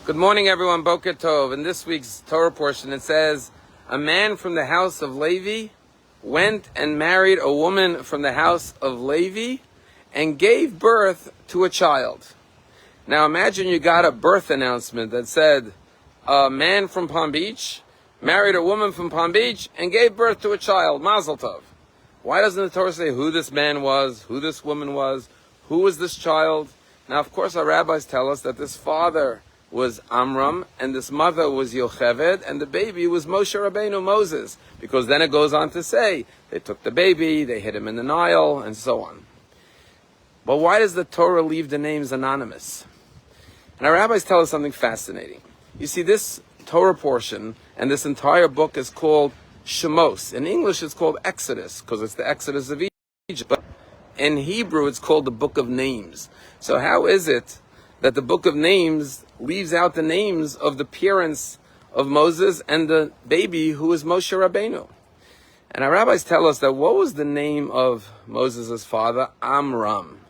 Good morning, everyone. Boker Tov. In this week's Torah portion, it says, a man from the house of Levi went and married a woman from the house of Levi and gave birth to a child. Now imagine you got a birth announcement that said, a man from Palm Beach married a woman from Palm Beach and gave birth to a child. Mazel Tov. Why doesn't the Torah say who this man was, who this woman was, who was this child? Now, of course, our rabbis tell us that this father was Amram, and this mother was Yocheved, and the baby was Moshe Rabbeinu, Moses, because then it goes on to say, they took the baby, they hid him in the Nile, and so on. But why does the Torah leave the names anonymous? And our rabbis tell us something fascinating. You see, this Torah portion, and this entire book is called Shemos. In English, it's called Exodus, because it's the Exodus of Egypt. But in Hebrew, it's called the Book of Names. So how is it that the Book of Names leaves out the names of the parents of Moses and the baby who is Moshe Rabbeinu? And our rabbis tell us that what was the name of Moses' father? Amram.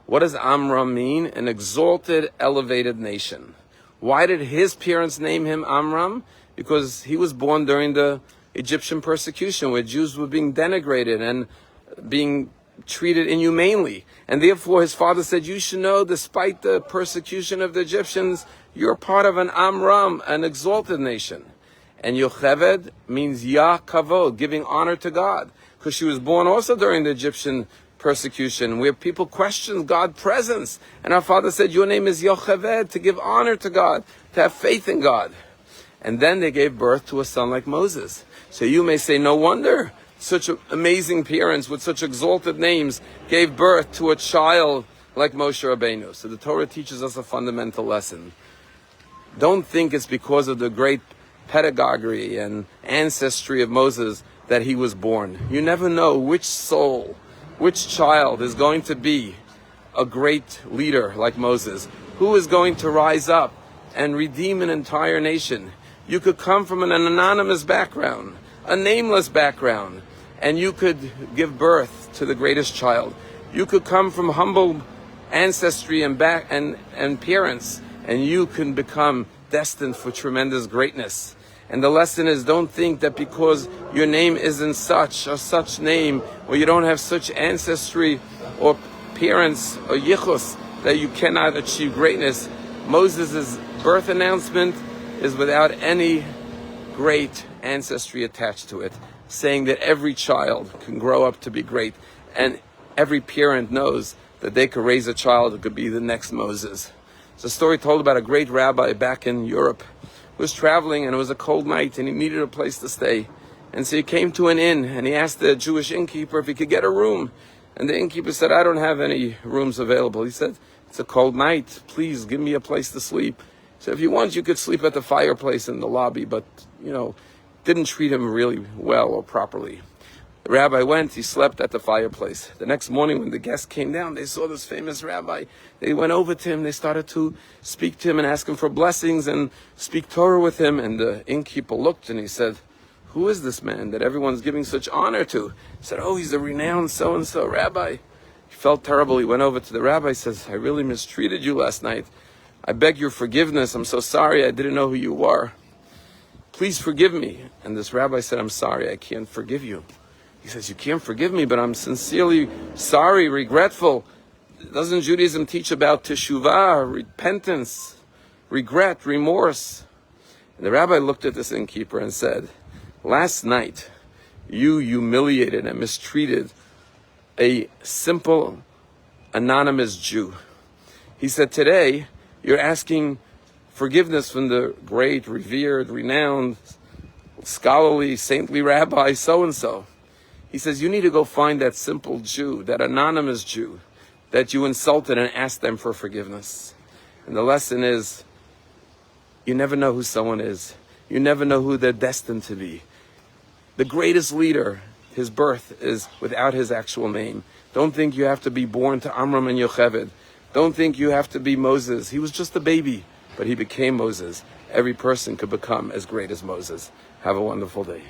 What does Amram mean? An exalted, elevated nation. Why did his parents name him Amram? Because he was born during the Egyptian persecution, where Jews were being denigrated and being treated inhumanely. And therefore his father said, you should know, despite the persecution of the Egyptians, you're part of an Amram, an exalted nation. And Yocheved means Yah Kavod, giving honor to God, because she was born also during the Egyptian persecution, where people questioned God's presence. And our father said, your name is Yocheved, to give honor to God, to have faith in God. And then they gave birth to a son like Moses. So you may say, no wonder such amazing parents with such exalted names gave birth to a child like Moshe Rabbeinu. So the Torah teaches us a fundamental lesson. Don't think it's because of the great pedagogy and ancestry of Moses that he was born. You never know which soul, which child is going to be a great leader like Moses, who is going to rise up and redeem an entire nation. You could come from an anonymous background, a nameless background, and you could give birth to the greatest child. You could come from humble ancestry and parents, and you can become destined for tremendous greatness. And the lesson is, don't think that because your name isn't such or such name, or you don't have such ancestry or parents or yichus, that you cannot achieve greatness. Moses' birth announcement is without any great ancestry attached to it, saying that every child can grow up to be great, and every parent knows that they could raise a child who could be the next Moses. It's a story told about a great rabbi back in Europe who was traveling, and it was a cold night, and he needed a place to stay. And so he came to an inn, and he asked the Jewish innkeeper if he could get a room. And the innkeeper said, I don't have any rooms available. He said, it's a cold night, please give me a place to sleep. So if you want, you could sleep at the fireplace in the lobby, but, didn't treat him really well or properly. The rabbi went, he slept at the fireplace. The next morning when the guests came down, they saw this famous rabbi. They went over to him, they started to speak to him and ask him for blessings and speak Torah with him. And the innkeeper looked and he said, who is this man that everyone's giving such honor to? He said, oh, he's a renowned so-and-so rabbi. He felt terrible. He went over to the rabbi, says, I really mistreated you last night. I beg your forgiveness. I'm so sorry. I didn't know who you were. Please forgive me. And this rabbi said, I'm sorry. I can't forgive you. He says, you can't forgive me, but I'm sincerely sorry, regretful. Doesn't Judaism teach about teshuvah, repentance, regret, remorse? And the rabbi looked at this innkeeper and said, last night you humiliated and mistreated a simple, anonymous Jew. He said, today you're asking forgiveness from the great, revered, renowned, scholarly, saintly rabbi so-and-so. He says, you need to go find that simple Jew, that anonymous Jew that you insulted, and ask them for forgiveness. And the lesson is, you never know who someone is. You never know who they're destined to be. The greatest leader, his birth is without his actual name. Don't think you have to be born to Amram and Yocheved. Don't think you have to be Moses. He was just a baby, but he became Moses. Every person could become as great as Moses. Have a wonderful day.